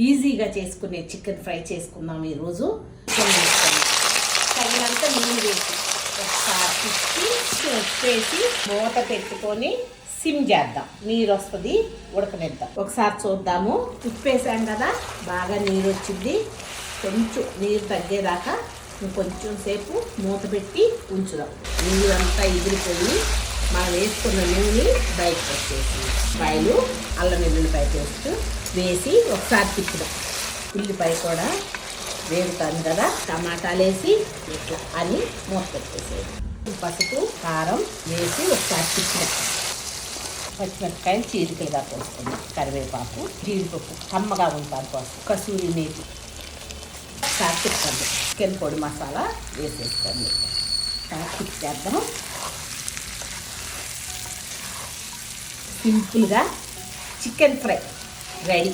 ఈజీగా చేసుకునే chicken fry చేసుకుందాం ఈరోజు. తగినంత నీళ్ళు వేసి ఒకసారి తిప్పి ఉప్పేసి మూత పెట్టుకొని సిమ్ చేద్దాం. నీరు వస్తుంది, ఉడకనిద్దాం. ఒకసారి చూద్దాము. ఉప్పేసాం కదా, బాగా నీరు వచ్చింది. కొంచెం నీరు తగ్గేదాకా ఇంకొంచెం సేపు మూత పెట్టి ఉంచుదాం. నీరు అంతా ఎగిరిపోయి మనం వేసుకున్న నూనె బయటకు వచ్చేసి ఉల్లిపాయలు, అల్లం వెల్లుల్లిపాయ పేస్ట్ వేసి ఒకసారి తిప్పుదాం. ఉల్లిపాయ కూడా వేగుతాను కదా, టమాటాలు వేసి ఇట్లా అని మూత పెట్టేసేది. పసుపు కారం వేసి ఒకసారి తిప్పుదాం. పచ్చిమిరపకాయలు చీలికలుగా పోసుకుందాం. కరివేపాకు, జీడిపప్పు కమ్మగా ఉంటాను కోసం, కసూరి మేతి ఒకసారి తిప్పండి. చికెన్ పొడి మసాలా వేసేసుకోండి. తిప్పేద్దాం. సింపుల్గా చికెన్ ఫ్రై రెడీ.